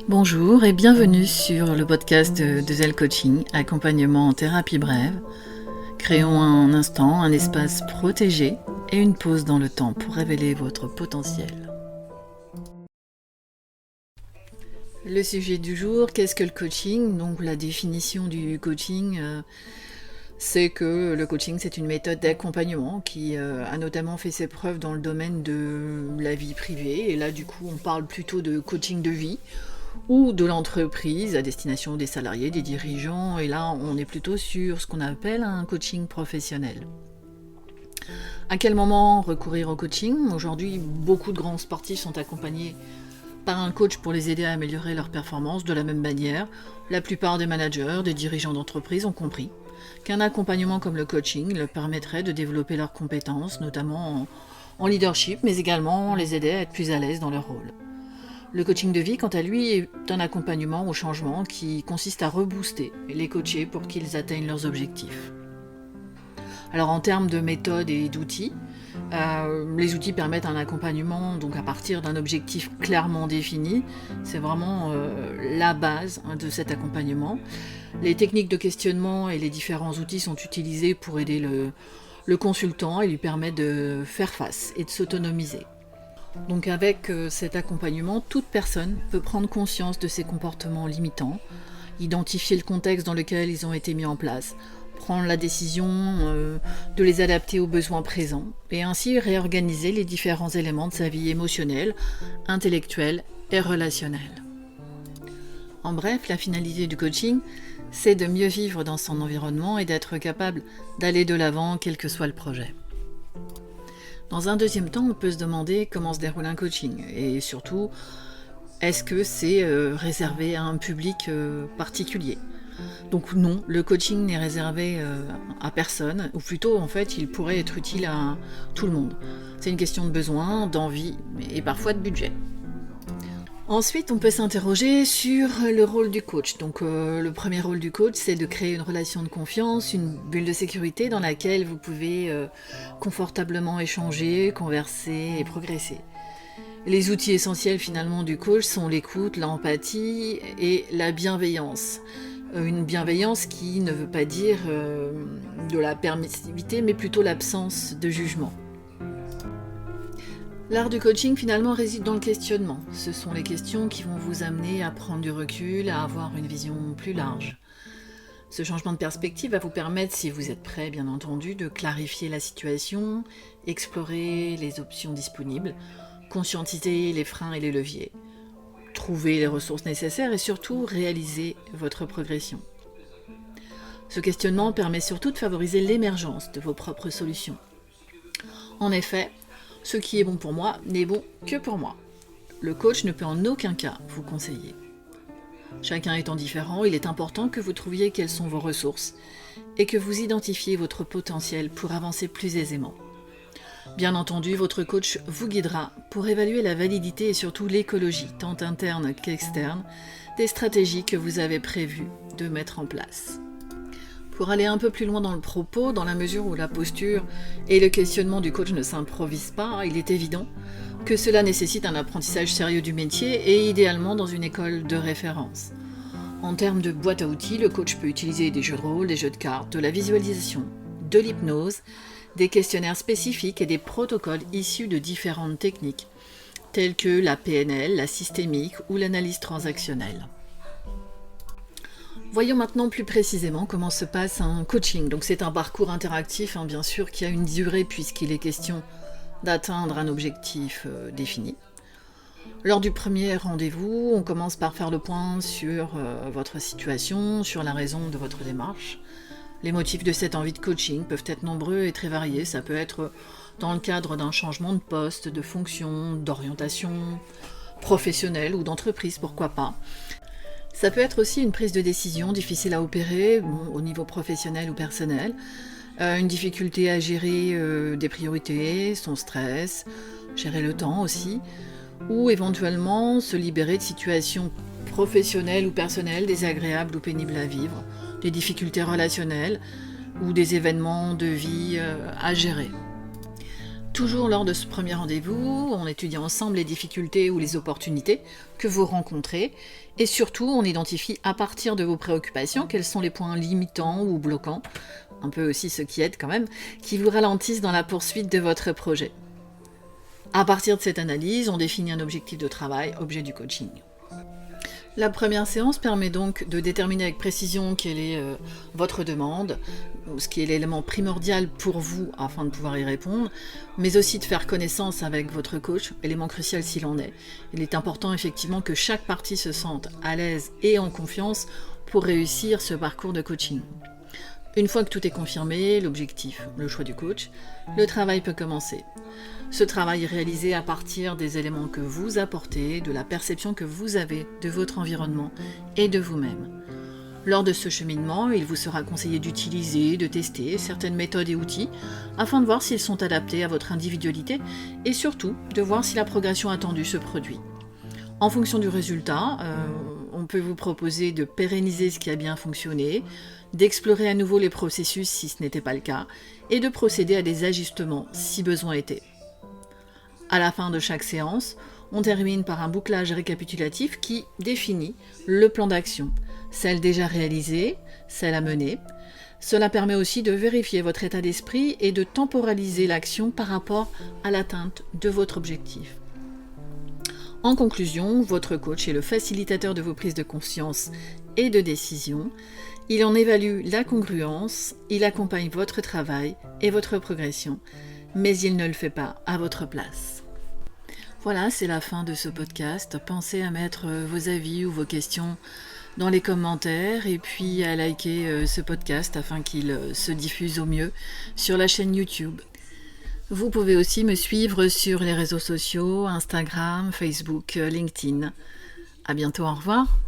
Bonjour et bienvenue sur le podcast de Zel Coaching, accompagnement en thérapie brève. Créons un instant, un espace protégé et une pause dans le temps pour révéler votre potentiel. Le sujet du jour, qu'est-ce que le coaching ? Donc la définition du coaching, c'est que le coaching c'est une méthode d'accompagnement qui a notamment fait ses preuves dans le domaine de la vie privée. Et là du coup on parle plutôt de coaching de vie ou de l'entreprise à destination des salariés, des dirigeants. Et là on est plutôt sur ce qu'on appelle un coaching professionnel. À quel moment recourir au coaching ? Aujourd'hui, beaucoup de grands sportifs sont accompagnés par un coach pour les aider à améliorer leur performance. De la même manière, la plupart des managers, des dirigeants d'entreprise ont compris qu'un accompagnement comme le coaching leur permettrait de développer leurs compétences, notamment en leadership, mais également les aider à être plus à l'aise dans leur rôle. Le coaching de vie, quant à lui, est un accompagnement au changement qui consiste à rebooster les coachés pour qu'ils atteignent leurs objectifs. Alors en termes de méthode et d'outils, les outils permettent un accompagnement donc à partir d'un objectif clairement défini. C'est vraiment la base de cet accompagnement. Les techniques de questionnement et les différents outils sont utilisés pour aider le consultant et lui permettre de faire face et de s'autonomiser. Donc avec cet accompagnement, toute personne peut prendre conscience de ses comportements limitants, identifier le contexte dans lequel ils ont été mis en place, prendre la décision de les adapter aux besoins présents et ainsi réorganiser les différents éléments de sa vie émotionnelle, intellectuelle et relationnelle. En bref, la finalité du coaching, c'est de mieux vivre dans son environnement et d'être capable d'aller de l'avant quel que soit le projet. Dans un deuxième temps, on peut se demander comment se déroule un coaching et surtout, est-ce que c'est réservé à un public particulier ? Donc non, le coaching n'est réservé à personne, ou plutôt en fait il pourrait être utile à tout le monde. C'est une question de besoin, d'envie et parfois de budget. Ensuite, on peut s'interroger sur le rôle du coach. Donc le premier rôle du coach, c'est de créer une relation de confiance, une bulle de sécurité dans laquelle vous pouvez confortablement échanger, converser et progresser. Les outils essentiels finalement du coach sont l'écoute, l'empathie et la bienveillance. Une bienveillance qui ne veut pas dire de la permissivité, mais plutôt l'absence de jugement. L'art du coaching finalement réside dans le questionnement. Ce sont les questions qui vont vous amener à prendre du recul, à avoir une vision plus large. Ce changement de perspective va vous permettre, si vous êtes prêt bien entendu, de clarifier la situation, explorer les options disponibles, conscientiser les freins et les leviers, trouver les ressources nécessaires et surtout réaliser votre progression. Ce questionnement permet surtout de favoriser l'émergence de vos propres solutions. En effet, ce qui est bon pour moi n'est bon que pour moi. Le coach ne peut en aucun cas vous conseiller. Chacun étant différent, il est important que vous trouviez quelles sont vos ressources et que vous identifiez votre potentiel pour avancer plus aisément. Bien entendu, votre coach vous guidera pour évaluer la validité et surtout l'écologie, tant interne qu'externe, des stratégies que vous avez prévu de mettre en place. Pour aller un peu plus loin dans le propos, dans la mesure où la posture et le questionnement du coach ne s'improvisent pas, il est évident que cela nécessite un apprentissage sérieux du métier et idéalement dans une école de référence. En termes de boîte à outils, le coach peut utiliser des jeux de rôle, des jeux de cartes, de la visualisation, de l'hypnose, des questionnaires spécifiques et des protocoles issus de différentes techniques, telles que la PNL, la systémique ou l'analyse transactionnelle. Voyons maintenant plus précisément comment se passe un coaching. Donc c'est un parcours interactif, bien sûr, qui a une durée puisqu'il est question d'atteindre un objectif défini. Lors du premier rendez-vous, on commence par faire le point sur votre situation, sur la raison de votre démarche. Les motifs de cette envie de coaching peuvent être nombreux et très variés. Ça peut être dans le cadre d'un changement de poste, de fonction, d'orientation professionnelle ou d'entreprise, pourquoi pas. Ça peut être aussi une prise de décision difficile à opérer, au niveau professionnel ou personnel, une difficulté à gérer des priorités, son stress, gérer le temps aussi, ou éventuellement se libérer de situations professionnelles ou personnelles désagréables ou pénibles à vivre, des difficultés relationnelles ou des événements de vie à gérer. Toujours lors de ce premier rendez-vous, on étudie ensemble les difficultés ou les opportunités que vous rencontrez et surtout on identifie à partir de vos préoccupations quels sont les points limitants ou bloquants, un peu aussi ceux qui aident quand même, qui vous ralentissent dans la poursuite de votre projet. À partir de cette analyse, on définit un objectif de travail, objet du coaching. La première séance permet donc de déterminer avec précision quelle est votre demande, ce qui est l'élément primordial pour vous afin de pouvoir y répondre, mais aussi de faire connaissance avec votre coach, élément crucial s'il en est. Il est important effectivement que chaque partie se sente à l'aise et en confiance pour réussir ce parcours de coaching. Une fois que tout est confirmé, l'objectif, le choix du coach, le travail peut commencer. Ce travail est réalisé à partir des éléments que vous apportez, de la perception que vous avez de votre environnement et de vous-même. Lors de ce cheminement, il vous sera conseillé d'utiliser, de tester certaines méthodes et outils afin de voir s'ils sont adaptés à votre individualité et surtout de voir si la progression attendue se produit. En fonction du résultat, on peut vous proposer de pérenniser ce qui a bien fonctionné, d'explorer à nouveau les processus si ce n'était pas le cas, et de procéder à des ajustements si besoin était. À la fin de chaque séance, on termine par un bouclage récapitulatif qui définit le plan d'action, celle déjà réalisée, celle à mener. Cela permet aussi de vérifier votre état d'esprit et de temporaliser l'action par rapport à l'atteinte de votre objectif. En conclusion, votre coach est le facilitateur de vos prises de conscience et de décision. Il en évalue la congruence, il accompagne votre travail et votre progression, mais il ne le fait pas à votre place. Voilà, c'est la fin de ce podcast. Pensez à mettre vos avis ou vos questions dans les commentaires et puis à liker ce podcast afin qu'il se diffuse au mieux sur la chaîne YouTube. Vous pouvez aussi me suivre sur les réseaux sociaux, Instagram, Facebook, LinkedIn. À bientôt, au revoir.